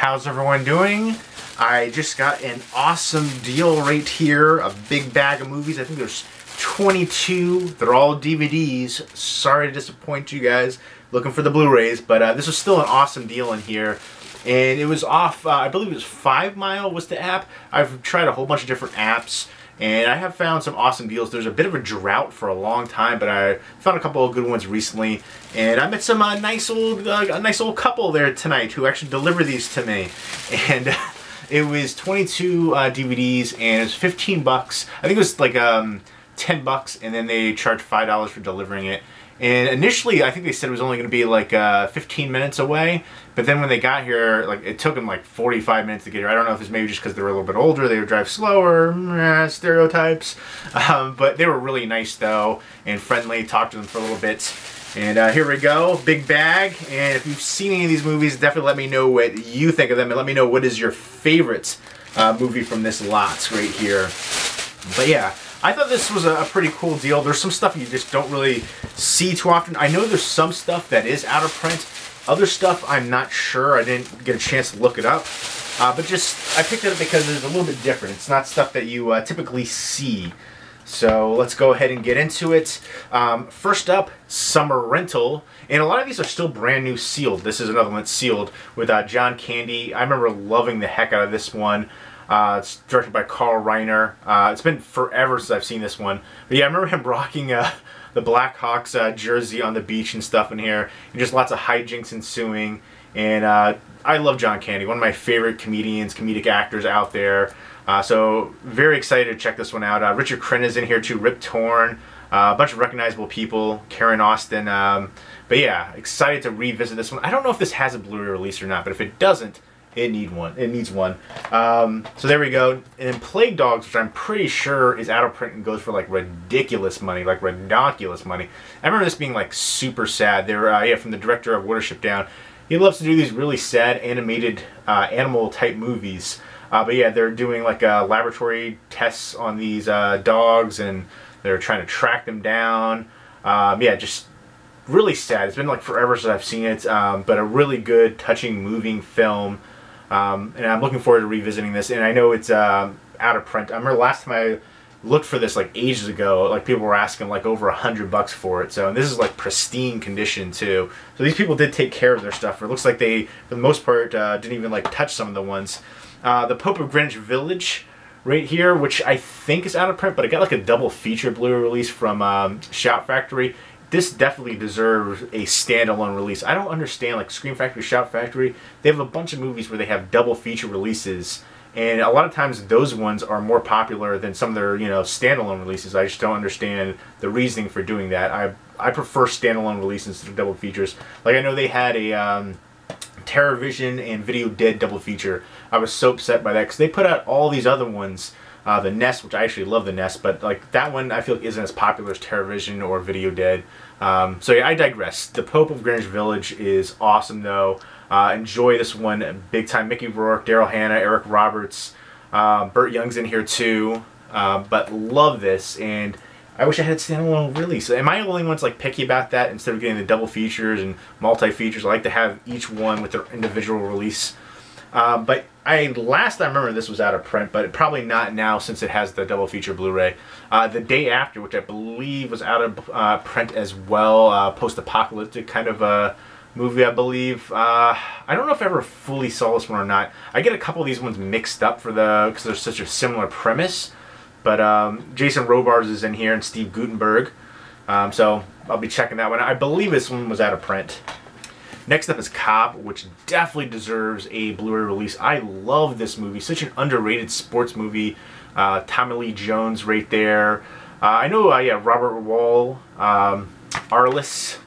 How's everyone doing? I just got an awesome deal right here, a big bag of movies. I think there's 22. They're all DVDs. Sorry to disappoint you guys looking for the Blu-rays, but this was still an awesome deal in here. And it was off, I believe it was 5 Mile was the app. I've tried a whole bunch of different apps, and I have found some awesome deals. There's a bit of a drought for a long time, but I found a couple of good ones recently. And I met some a nice old couple there tonight who actually delivered these to me. And it was 22 DVDs, and it was 15 bucks. I think it was like 10 bucks, and then they charged $5 for delivering it. And initially, I think they said it was only going to be like 15 minutes away. But then when they got here, like it took them like 45 minutes to get here. I don't know if it's maybe just because they were a little bit older, they would drive slower, stereotypes. But they were really nice though, and friendly. Talked to them for a little bit. And here we go, big bag. And if you've seen any of these movies, definitely let me know what you think of them, and let me know what is your favorite movie from this lot right here. But yeah, I thought this was a pretty cool deal. There's some stuff you just don't really see too often. I know there's some stuff that is out of print. Other stuff, I'm not sure. I didn't get a chance to look it up. But just, I picked it up because it's a little bit different. It's not stuff that you typically see. So let's go ahead and get into it. First up, Summer Rental. And a lot of these are still brand new sealed. This is another one that's sealed with John Candy. I remember loving the heck out of this one. It's directed by Carl Reiner. It's been forever since I've seen this one. But yeah, I remember him rocking the Blackhawks jersey on the beach and stuff in here. And just lots of hijinks ensuing. And I love John Candy, one of my favorite comedic actors out there. So very excited to check this one out. Richard Crenna is in here too, Rip Torn, a bunch of recognizable people, Karen Austin. But yeah, excited to revisit this one. I don't know if this has a Blu-ray release or not, but if it doesn't, it needs one. So there we go. And then Plague Dogs, which I'm pretty sure is out of print and goes for like ridiculous money, like redonkulous money. I remember this being like super sad. They're yeah, from the director of Watership Down. He loves to do these really sad animated animal type movies. But yeah, they're doing like laboratory tests on these dogs, and they're trying to track them down. Yeah, just really sad. It's been like forever since I've seen it, but a really good, touching, moving film. And I'm looking forward to revisiting this. And I know it's out of print. I remember last time I looked for this like ages ago, like people were asking like over $100 for it. So, and this is like pristine condition too. So these people did take care of their stuff. It looks like they, for the most part, didn't even like touch some of the ones. The Pope of Greenwich Village right here, which I think is out of print, but it got like a double feature Blu-ray release from Shout Factory. This definitely deserves a standalone release. I don't understand, like Scream Factory, Shout Factory, they have a bunch of movies where they have double feature releases, and a lot of times those ones are more popular than some of their, you know, standalone releases. I just don't understand the reasoning for doing that. I prefer standalone releases to double features. Like I know they had a TerrorVision and Video Dead double feature. I was so upset by that because they put out all these other ones. The Nest, which I actually love the Nest, but like that one I feel like isn't as popular as TerrorVision or Video Dead. So yeah, I digress. The Pope of Greenwich Village is awesome though. Enjoy this one big time. Mickey Rourke, Daryl Hannah, Eric Roberts, Burt Young's in here too. But love this, and I wish I had standalone release. Am I the only one that's like picky about that? Instead of getting the double features and multi-features, I like to have each one with their individual release. But last I remember this was out of print, but probably not now since it has the double feature Blu-ray. The Day After, which I believe was out of print as well, post-apocalyptic kind of a movie, I believe. I don't know if I ever fully saw this one or not. I get a couple of these ones mixed up because they're such a similar premise. But Jason Robards is in here and Steve Guttenberg. So I'll be checking that one. I believe this one was out of print. Next up is Cobb, which definitely deserves a Blu-ray release. I love this movie. Such an underrated sports movie. Tommy Lee Jones right there. I know, yeah, Robert Wall, Arliss.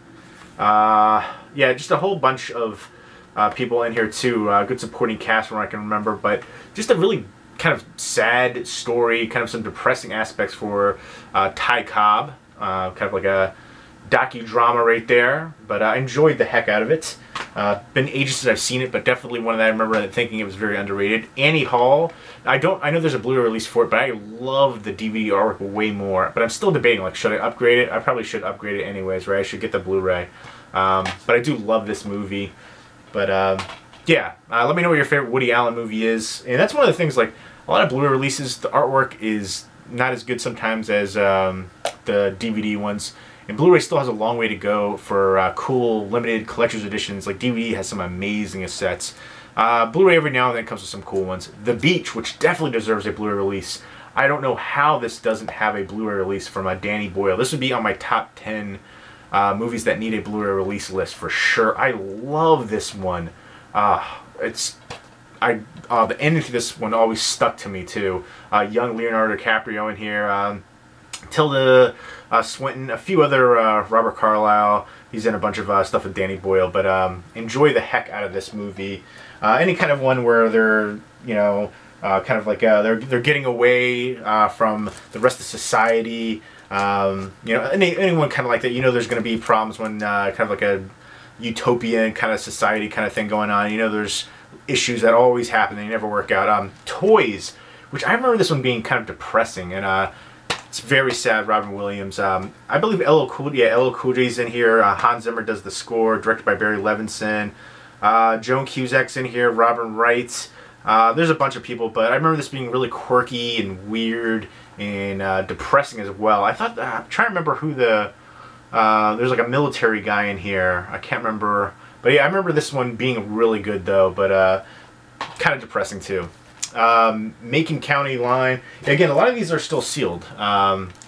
Yeah, just a whole bunch of people in here too. Good supporting cast from what I can remember. But just a really kind of sad story, kind of some depressing aspects for Ty Cobb. Kind of like a docudrama right there, but I enjoyed the heck out of it. Been ages since I've seen it, but definitely one that I remember thinking it was very underrated. Annie Hall. I know there's a Blu-ray release for it, but I love the DVD artwork way more. But I'm still debating, like, should I upgrade it? I probably should upgrade it anyways, right? I should get the Blu-ray. But I do love this movie. But yeah, let me know what your favorite Woody Allen movie is. And that's one of the things, like, a lot of Blu-ray releases, the artwork is not as good sometimes as the DVD ones. And Blu-ray still has a long way to go for cool, limited collector's editions. Like, DVD has some amazing sets. Blu-ray every now and then comes with some cool ones. The Beach, which definitely deserves a Blu-ray release. I don't know how this doesn't have a Blu-ray release from Danny Boyle. This would be on my top 10 movies that need a Blu-ray release list for sure. I love this one. The ending to this one always stuck to me too. Young Leonardo DiCaprio in here, Tilda Swinton, a few other Robert Carlyle. He's in a bunch of stuff with Danny Boyle, but enjoy the heck out of this movie. Any kind of one where they're, you know, kind of like they're getting away from the rest of society. You know, anyone kind of like that. You know, there's going to be problems when kind of like a utopian kind of society kind of thing going on. You know, there's issues that always happen, they never work out. Toys, which I remember this one being kind of depressing, and it's very sad. Robin Williams, I believe LL Cool J's in here. Hans Zimmer does the score, directed by Barry Levinson. Joan Cusack's in here, Robin Wright. There's a bunch of people, but I remember this being really quirky and weird and depressing as well. I thought, I'm trying to remember who the there's like a military guy in here. I can't remember. But yeah, I remember this one being really good though, but kind of depressing too. Macon County Line. Again, a lot of these are still sealed.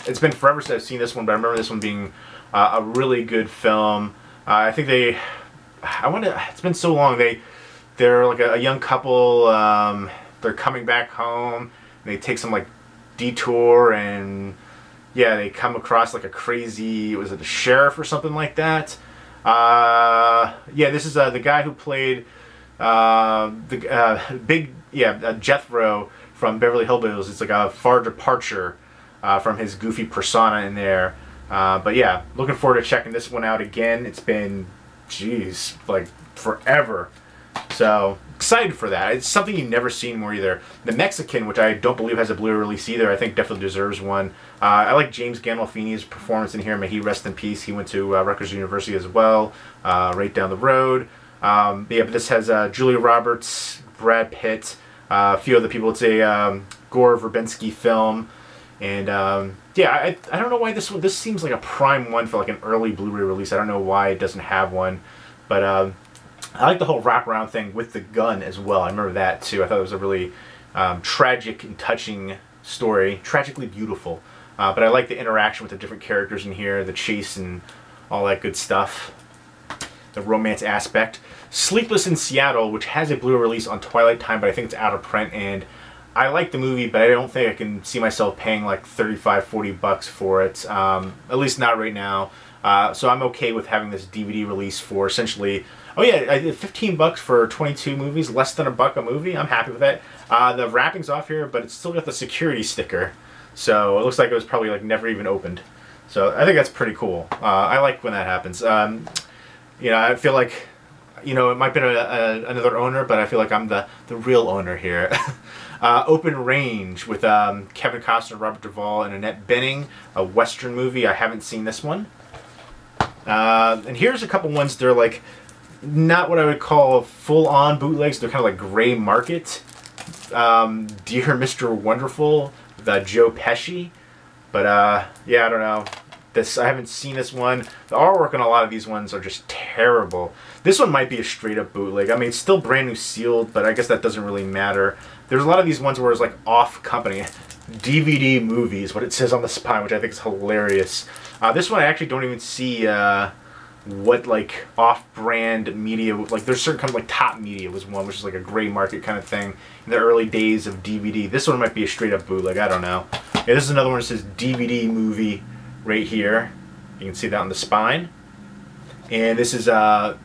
It's been forever since I've seen this one, but I remember this one being a really good film. I think it's been so long. They're like a young couple. They're coming back home. And they take some like detour, and yeah, they come across like a crazy, was it a sheriff or something like that? Yeah, this is the guy who played Jethro from Beverly Hillbillies. It's like a far departure from his goofy persona in there. But yeah, looking forward to checking this one out again. It's been, geez, like forever. So excited for that. It's something you've never seen more either. The Mexican, which I don't believe has a Blu-ray release either, I think definitely deserves one. I like James Gandolfini's performance in here. May he rest in peace. He went to Rutgers University as well, right down the road. Yeah, but this has Julia Roberts, Brad Pitt, a few other people. It's a Gore Verbinski film. And yeah, I don't know why this seems like a prime one for like an early Blu-ray release. I don't know why it doesn't have one. But I like the whole wraparound thing with the gun as well. I remember that too. I thought it was a really tragic and touching story. Tragically beautiful. But I like the interaction with the different characters in here, the chase and all that good stuff. The romance aspect. Sleepless in Seattle, which has a Blu-ray release on Twilight Time, but I think it's out of print. And I like the movie, but I don't think I can see myself paying like $35–40 for it. At least not right now. So I'm okay with having this DVD release for essentially, oh yeah, I did $15 for 22 movies, less than $1 a movie. I'm happy with that. The wrapping's off here, but it's still got the security sticker. So it looks like it was probably like never even opened. So I think that's pretty cool. I like when that happens. You know, I feel like, you know, it might be another owner, but I feel like I'm the real owner here. Open Range with Kevin Costner, Robert Duvall, and Annette Bening, a Western movie. I haven't seen this one. And here's a couple ones. They're like not what I would call full-on bootlegs. They're kind of like gray market. Dear Mr. Wonderful with Joe Pesci. But yeah, I don't know. I haven't seen this one. The artwork on a lot of these ones are just terrible. This one might be a straight-up bootleg. I mean, it's still brand new sealed, but I guess that doesn't really matter. There's a lot of these ones where it's like off company. DVD movies, what it says on the spine, which I think is hilarious. This one I actually don't even see what like off-brand media, like there's certain kind of like Top Media was one, which is like a gray market kind of thing in the early days of DVD. This one might be a straight-up bootleg, I don't know. Yeah, this is another one that says DVD movie right here. You can see that on the spine. And this is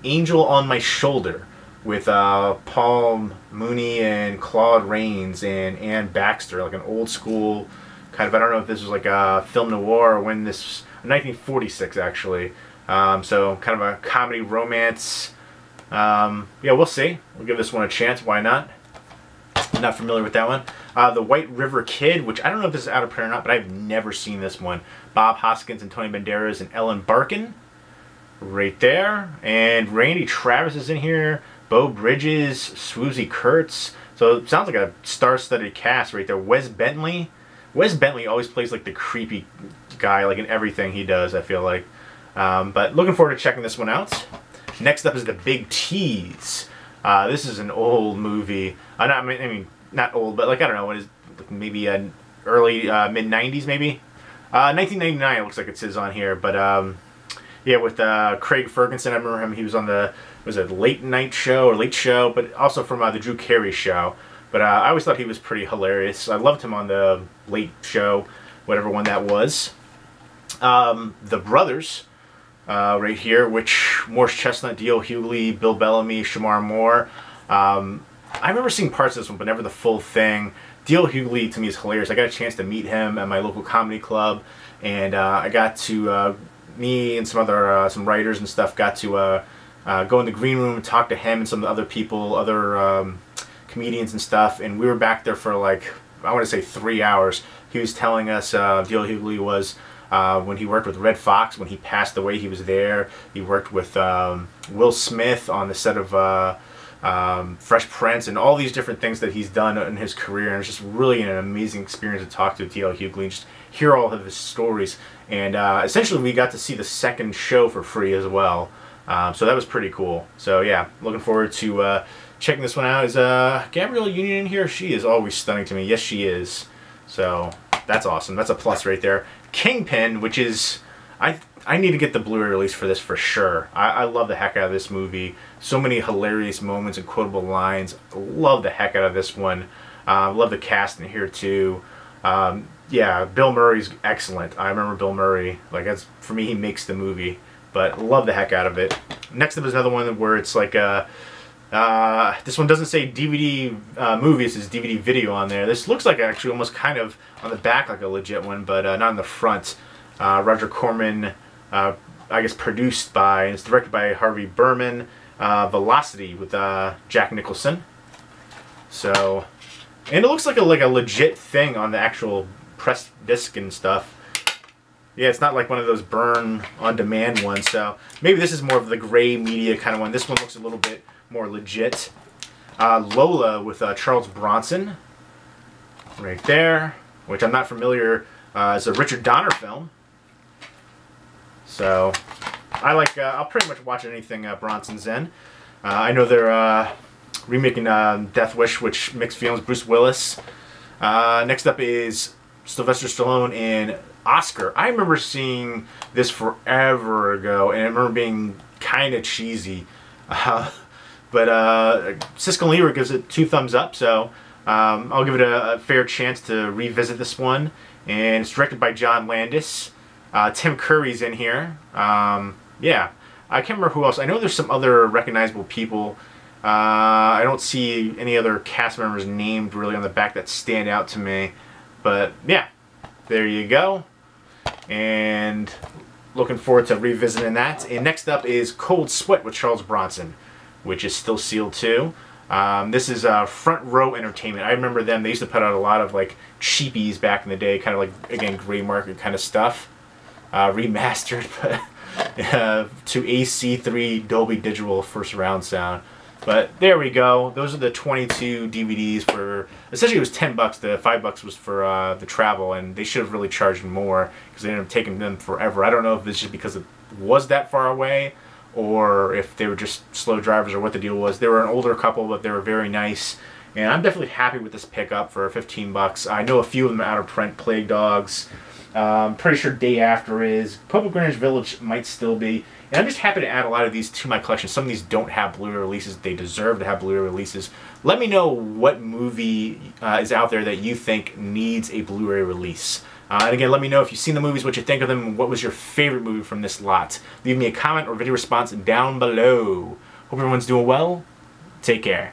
Angel on My Shoulder with Paul Mooney and Claude Rains and Ann Baxter, like an old school kind of, I don't know if this was like a film noir or when this, 1946 actually. So kind of a comedy romance. Yeah, we'll see. We'll give this one a chance. Why not? I'm not familiar with that one. The White River Kid, which I don't know if this is out of print or not, but I've never seen this one. Bob Hoskins and Tony Banderas and Ellen Barkin. Right there. And Randy Travis is in here. Beau Bridges, Swoozie Kurtz. So it sounds like a star-studded cast right there. Wes Bentley. Wes Bentley always plays like the creepy guy, like in everything he does, I feel like. But looking forward to checking this one out. Next up is the Big Tease. This is an old movie. I mean, not old, but like, I don't know, what is maybe an early, mid-90s maybe? 1999 it looks like it says on here, but yeah, with Craig Ferguson. I remember him, he was on the, was it Late Night Show or Late Show, but also from the Drew Carey Show. But I always thought he was pretty hilarious. I loved him on the Late Show, whatever one that was. The Brothers, right here, which Morris Chestnut, D.L. Hughley, Bill Bellamy, Shamar Moore. I remember seeing parts of this one, but never the full thing. D.L. Hughley to me is hilarious. I got a chance to meet him at my local comedy club, and I got to, me and some other some writers and stuff got to go in the green room and talk to him and some of the other people, other comedians and stuff, and we were back there for like, I want to say 3 hours. He was telling us, D.L. Hughley was, when he worked with Red Fox, when he passed away, he was there. He worked with Will Smith on the set of Fresh Prince, and all these different things that he's done in his career, and it's just really an amazing experience to talk to D.L. Hughley and just hear all of his stories. And essentially we got to see the second show for free as well, so that was pretty cool. So yeah, looking forward to checking this one out. Is Gabrielle Union in here? She is always stunning to me. Yes, she is. So that's awesome. That's a plus right there. Kingpin, which is, I need to get the Blu-ray release for this for sure. I love the heck out of this movie. So many hilarious moments and quotable lines. Love the heck out of this one. Love the cast in here too. Yeah, Bill Murray's excellent. I remember Bill Murray. Like, that's, for me, he makes the movie. But love the heck out of it. Next up is another one where it's like this one doesn't say DVD movie, it says DVD video on there. This looks like actually almost kind of on the back like a legit one, but not on the front. Roger Corman, I guess produced by, and it's directed by Harvey Berman. Velocity with Jack Nicholson. So, and it looks like a legit thing on the actual press disc and stuff. Yeah, it's not like one of those burn on demand ones, so maybe this is more of the gray media kind of one. This one looks a little bit more legit. Lola with Charles Bronson right there, which I'm not familiar. It's a Richard Donner film, so I like, I'll pretty much watch anything Bronson's in. I know they're remaking Death Wish, which mixed feelings, Bruce Willis. Next up is Sylvester Stallone in Oscar. I remember seeing this forever ago, and I remember being kind of cheesy. But Siskel and Ebert gives it 2 thumbs up, so I'll give it a fair chance to revisit this one. And it's directed by John Landis. Tim Curry's in here. Yeah, I can't remember who else. I know there's some other recognizable people. I don't see any other cast members named really on the back that stand out to me. But yeah, there you go. And looking forward to revisiting that. And next up is Cold Sweat with Charles Bronson, which is still sealed too. This is Front Row Entertainment. I remember them. They used to put out a lot of like cheapies back in the day, kind of like, again, gray market kind of stuff. Remastered to AC3 Dolby Digital first round sound. But there we go. Those are the 22 DVDs for, essentially it was $10. The $5 was for the travel, and they should have really charged more because they ended up taking them forever. I don't know if it's just because it was that far away, or if they were just slow drivers, or what the deal was. They were an older couple, but they were very nice. And I'm definitely happy with this pickup for $15. I know a few of them are out of print. Plague Dogs. Pretty sure Day After is. Pope of Greenwich Village might still be. And I'm just happy to add a lot of these to my collection. Some of these don't have Blu-ray releases. They deserve to have Blu-ray releases. Let me know what movie is out there that you think needs a Blu-ray release. And again, let me know if you've seen the movies, what you think of them, and what was your favorite movie from this lot. Leave me a comment or video response down below. Hope everyone's doing well. Take care.